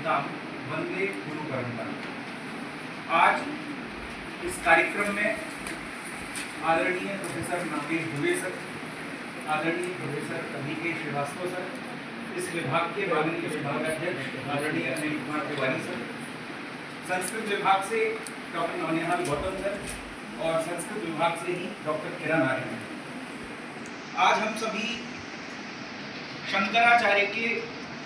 भगवतां वंदे गुरु परंपरा। आज इस कार्यक्रम में आदरणीय प्रोफेसर नागेश दुबे सर, आदरणीय प्रोफेसर अभिकेश श्रीवास्तव सर, इस विभाग के माननीय विभागाध्यक्ष आदरणीय अनिल कुमार तिवारी सर, संस्कृत विभाग से डॉक्टर नवनिहाल गौतम सर और संस्कृत विभाग से ही डॉक्टर किरण आर्य। आज हम सभी शंकराचार्य के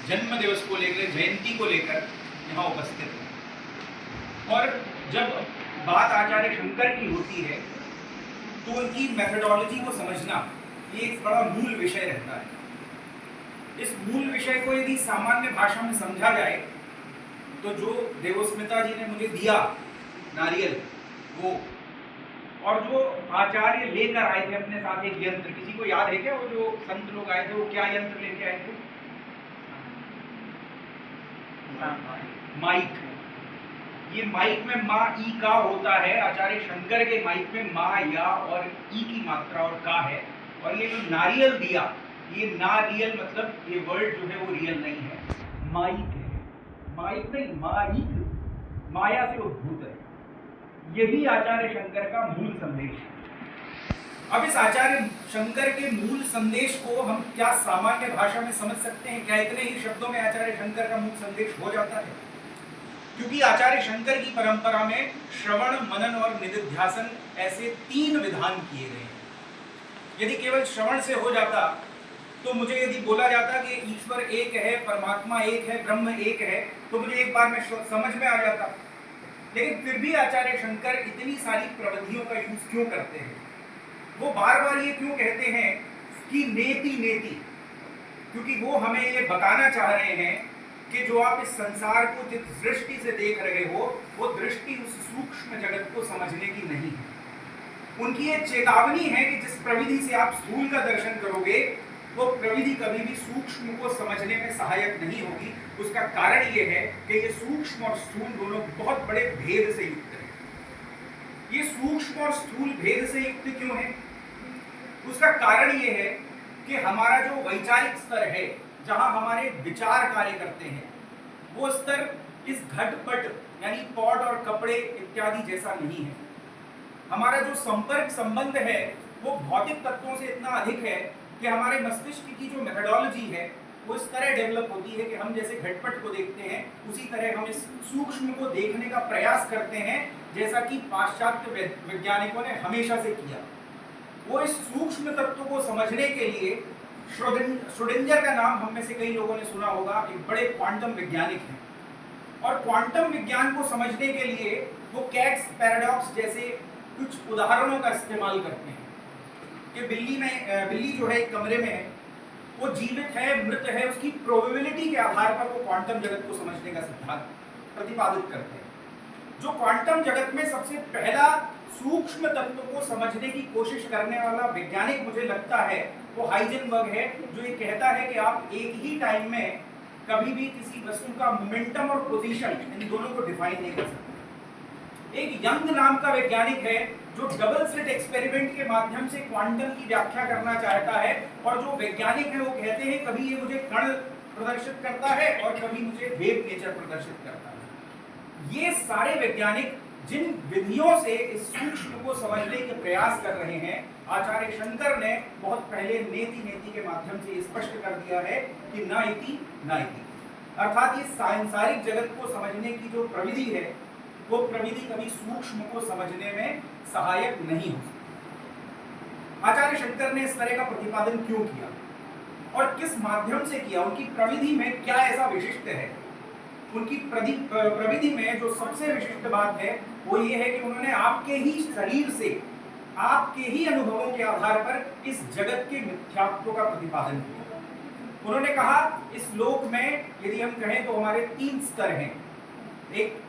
जन्म दिवस को लेकर, जयंती को लेकर यहाँ उपस्थित हैं। और जब बात आचार्य शंकर की होती है तो उनकी मेथोडोलॉजी को समझना ये एक बड़ा मूल विषय रहता है। इस मूल विषय को यदि सामान्य भाषा में समझा जाए तो जो देवस्मिता जी ने मुझे दिया नारियल, वो और जो आचार्य लेकर आए थे अपने साथ एक यंत्र, किसी को याद है क्या वो जो संत लोग आए थे वो क्या यंत्र लेके आए थे? माइक। ये माइक में मा ई का होता है, आचार्य शंकर के माइक में मा या और ई की मात्रा और का है। और ये जो नारियल दिया, ये नारियल मतलब ये वर्ड जो है वो रियल नहीं है, माइक है। माइक नहीं, माइक माया से उद्भूत है। यही आचार्य शंकर का मूल संदेश है। अब इस आचार्य शंकर के मूल संदेश को हम क्या सामान्य भाषा में समझ सकते हैं? क्या इतने ही शब्दों में आचार्य शंकर का मूल संदेश हो जाता है? क्योंकि आचार्य शंकर की परंपरा में श्रवण, मनन और निधिध्यासन ऐसे 3 विधान किए गए हैं। यदि केवल श्रवण से हो जाता तो मुझे यदि बोला जाता कि ईश्वर एक है, परमात्मा एक है, ब्रह्म एक है, तो मुझे एक बार में समझ में आ जाता। लेकिन फिर भी आचार्य शंकर इतनी सारी प्रविधियों का यूज क्यों करते हैं? वो बार बार ये क्यों कहते हैं कि नेति नेति? क्योंकि वो हमें ये बताना चाह रहे हैं कि जो आप इस संसार को जिस दृष्टि से देख रहे हो, वो दृष्टि उस सूक्ष्म जगत को समझने की नहीं है। उनकी ये चेतावनी है कि जिस प्रविधि से आप स्थूल का दर्शन करोगे, वो प्रविधि कभी भी सूक्ष्म को समझने में सहायक नहीं होगी। उसका कारण ये है कि ये सूक्ष्म और स्थूल दोनों बहुत बड़े भेद से युक्त है। ये सूक्ष्म और स्थूल भेद से युक्त क्यों है? उसका कारण ये है कि हमारा जो वैचारिक स्तर है, जहां हमारे विचार कार्य करते हैं, वो स्तर इस घटपट यानी पॉट और कपड़े इत्यादि जैसा नहीं है। हमारा जो संपर्क संबंध है वो भौतिक तत्वों से इतना अधिक है कि हमारे मस्तिष्क की जो मेथोडोलॉजी है वो इस तरह डेवलप होती है कि हम जैसे घटपट को देखते हैं उसी तरह हम इस सूक्ष्म को देखने का प्रयास करते हैं, जैसा कि पाश्चात्य वैज्ञानिकों ने हमेशा से किया। वो इस सूक्ष्म तत्व को समझने के लिए श्रोडिंगर का नाम हम में से कई लोगों ने सुना होगा, एक बड़े क्वांटम वैज्ञानिक हैं। और क्वांटम विज्ञान को समझने के लिए वो कैट्स पैराडॉक्स जैसे कुछ उदाहरणों का इस्तेमाल करते हैं कि बिल्ली जो है एक कमरे में है, वो जीवित है, मृत है, उसकी प्रोबेबिलिटी के आधार पर वो क्वांटम जगत को समझने का सिद्धांत प्रतिपादित करते हैं। जो क्वांटम जगत में सबसे पहला सूक्ष्म तत्व को समझने की कोशिश करने वाला वैज्ञानिक मुझे लगता है वो हाइजेनबर्ग है, जो ये कहता है कि आप एक ही टाइम में कभी भी किसी वस्तु का मोमेंटम और पोजीशन, इन दोनों को डिफाइन नहीं कर सकते। एक यंग नाम का वैज्ञानिक है जो डबल स्लिट एक्सपेरिमेंट के माध्यम से क्वांटम की व्याख्या करना चाहता है, और जो वैज्ञानिक है वो कहते हैं कभी ये मुझे कण प्रदर्शित करता है और कभी मुझे वेव नेचर प्रदर्शित करता है। ये सारे वैज्ञानिक जिन विधियों से इस सूक्ष्म को समझने के प्रयास कर रहे हैं, आचार्य शंकर ने बहुत पहले नेति नेति के माध्यम से स्पष्ट कर दिया है कि न इति न इति, अर्थात ये सांसारिक जगत को समझने की जो प्रविधि है वो प्रविधि कभी सूक्ष्म को समझने में सहायक नहीं हो सकती। आचार्य शंकर ने इस तरह का प्रतिपादन क्यों किया और किस माध्यम से किया? उनकी प्रविधि में क्या ऐसा विशिष्ट है? उनकी प्रविधि में जो सबसे विशिष्ट बात है वो ये है कि उन्होंने आपके ही शरीर से, आपके ही अनुभवों के आधार पर इस जगत के मिथ्यात्व का प्रतिपादन किया। उन्होंने कहा इस लोक में यदि हम कहें तो हमारे 3 स्तर हैं, एक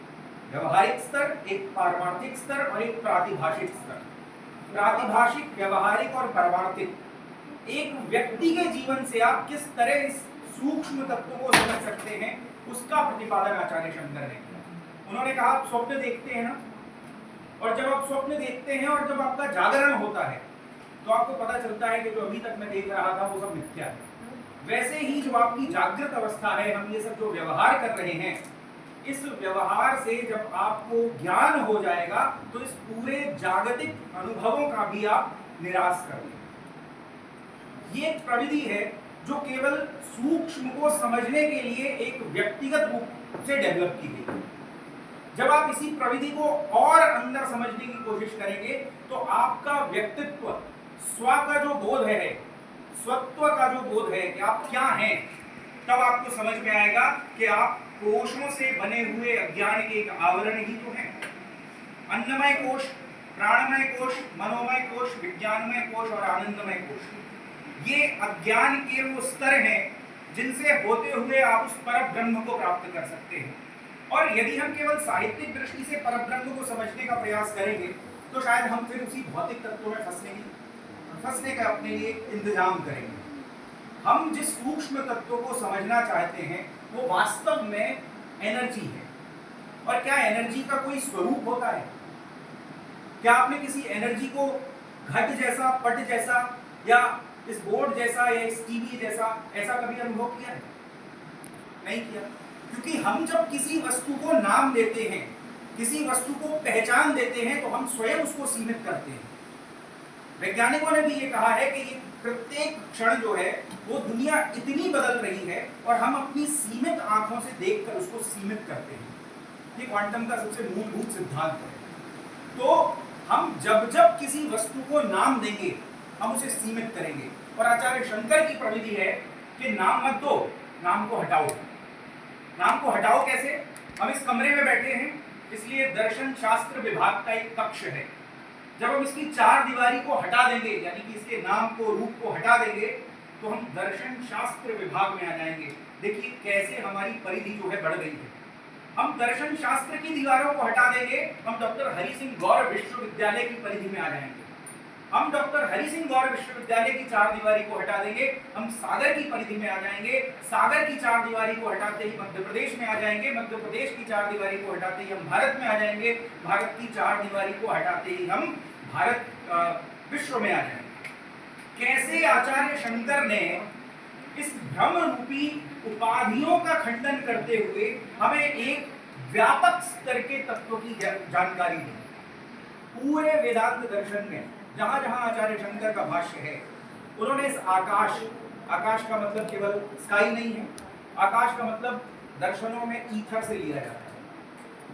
व्यवहारिक स्तर, एक पारमार्थिक स्तर और एक प्रातिभाषिक स्तर। प्रातिभाषिक, व्यवहारिक और पारमार्थिक, एक व्यक्ति के जीवन से आप किस तरह इस सूक्ष्म तत्व को समझ सकते हैं उसका प्रतिपादन आचार्य शंकर ने किया। उन्होंने कहा आप स्वप्न देखते हैं ना, और जब आप स्वप्न देखते हैं और जब आपका जागरण होता है तो आपको पता चलता है कि जो अभी तक मैं देख रहा था वो सब मिथ्या है। वैसे ही जो आपकी जागृत अवस्था है, हम ये सब जो व्यवहार कर रहे हैं इस व्यवहार से जब आपको ज्ञान हो जाएगा तो इस पूरे जागतिक अनुभवों का भी आप निराश कर लेंगे। ये एक प्रविधि है जो केवल सूक्ष्म को समझने के लिए एक व्यक्तिगत रूप से डेवलप की गई है। जब आप इसी प्रविधि को और अंदर समझने की कोशिश करेंगे तो आपका व्यक्तित्व, स्व का जो बोध है, स्वत्व का जो बोध है कि आप क्या हैं, तब आपको समझ में आएगा कि आप कोशों से बने हुए अज्ञान के एक आवरण ही तो हैं। अन्नमय कोश, प्राणमय कोश, मनोमय कोश, विज्ञानमय कोश और आनंदमय कोश, ये अज्ञान के वो स्तर हैं जिनसे होते हुए आप उस पर ब्रह्म को प्राप्त कर सकते हैं। और यदि हम केवल साहित्यिक दृष्टि से परब्रह्म को समझने का प्रयास करेंगे तो शायद हम फिर उसी भौतिक तत्वों में फंसने का अपने लिए इंतजाम करेंगे। हम जिस सूक्ष्म तत्व को समझना चाहते हैं वो वास्तव में एनर्जी है। और क्या एनर्जी का कोई स्वरूप होता है? क्या आपने किसी एनर्जी को घट जैसा, पट जैसा या इस बोर्ड जैसा या इस टीवी जैसा ऐसा कभी अनुभव किया है? नहीं किया। क्योंकि हम जब किसी वस्तु को नाम देते हैं, किसी वस्तु को पहचान देते हैं तो हम स्वयं उसको सीमित करते हैं। वैज्ञानिकों ने भी ये कहा है कि ये प्रत्येक क्षण जो है वो दुनिया इतनी बदल रही है और हम अपनी सीमित आंखों से देखकर उसको सीमित करते हैं। ये क्वांटम का सबसे मूलभूत सिद्धांत है। तो हम जब जब किसी वस्तु को नाम देंगे हम उसे सीमित करेंगे। और आचार्य शंकर की प्रविधि है कि नाम मत दो, नाम को हटाओ। नाम को हटाओ कैसे? हम इस कमरे में बैठे हैं, इसलिए दर्शन शास्त्र विभाग का एक कक्ष है। जब हम इसकी चार दीवारी को हटा देंगे, यानी कि इसके नाम को, रूप को हटा देंगे, तो हम दर्शन शास्त्र विभाग में आ जाएंगे। देखिए कैसे हमारी परिधि जो है बढ़ गई है। हम दर्शन शास्त्र की दीवारों को हटा देंगे, हम डॉक्टर हरि सिंह गौर विश्वविद्यालय की परिधि में आ जाएंगे। हम डॉक्टर हरि सिंह गौर विश्वविद्यालय की चार दीवारी को हटा देंगे, हम सागर की परिधि में आ जाएंगे। सागर की चार दीवारी को हटाते ही मध्य प्रदेश में आ जाएंगे। मध्य प्रदेश की चार दीवारी को हटाते ही हम भारत में आ जाएंगे। भारत की चार दीवारी को हटाते ही हम भारत विश्व में आ जाएंगे। कैसे आचार्य शंकर ने इस भ्रम रूपी उपाधियों का खंडन करते हुए हमें एक व्यापक स्तर के तत्व की जानकारी दी। पूरे वेदांत दर्शन में जहां जहां आचार्य शंकर का भाष्य है, उन्होंने इस आकाश का मतलब केवल स्काई नहीं है, आकाश का मतलब दर्शनों में ईथर से लिया जाता है।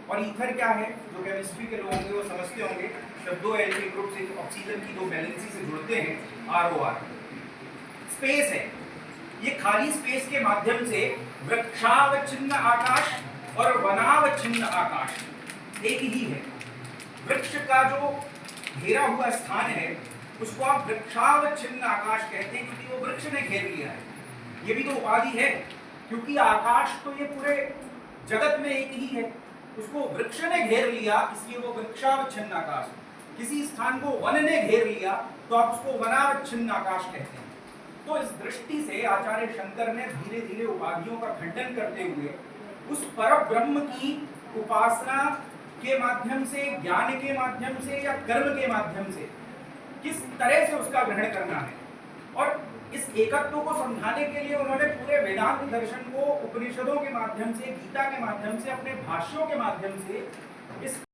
और ईथर क्या है? जो केमिस्ट्री के लोग होंगे वो समझते होंगे, जब दो एल्किल ग्रुप से ऑक्सीजन की दो वैलेंसी से जुड़ते हैं, ROR, स्पेस है। ये खाली स्पेस के माध्यम से वृक्षावच्छिन्न आकाश और वनावच्छिन्न आकाश एक ही है। वृक्ष का जो घेरा हुआ स्थान है उसको आप वृक्षावच्छिन्न आकाश कहते हैं, क्योंकि वो वृक्ष ने घेर लिया है। ये भी तो उपाधि है, क्योंकि आकाश तो ये पूरे जगत में एक ही है, उसको वृक्ष ने घेर लिया, इसलिए वो वृक्षावच्छिन्न आकाश। किसी स्थान को वन ने घेर लिया तो आप उसको वनावच्छिन्न आकाश कहते हैं। तो इस दृष्टि से आचार्य शंकर ने धीरे धीरे उपाधियों का खंडन करते हुए उस पर ब्रह्म की उपासना के माध्यम से, ज्ञान के माध्यम से या कर्म के माध्यम से किस तरह से उसका ग्रहण करना है, और इस एकत्व को समझाने के लिए उन्होंने पूरे वेदांत दर्शन को उपनिषदों के माध्यम से, गीता के माध्यम से, अपने भाष्यों के माध्यम से इस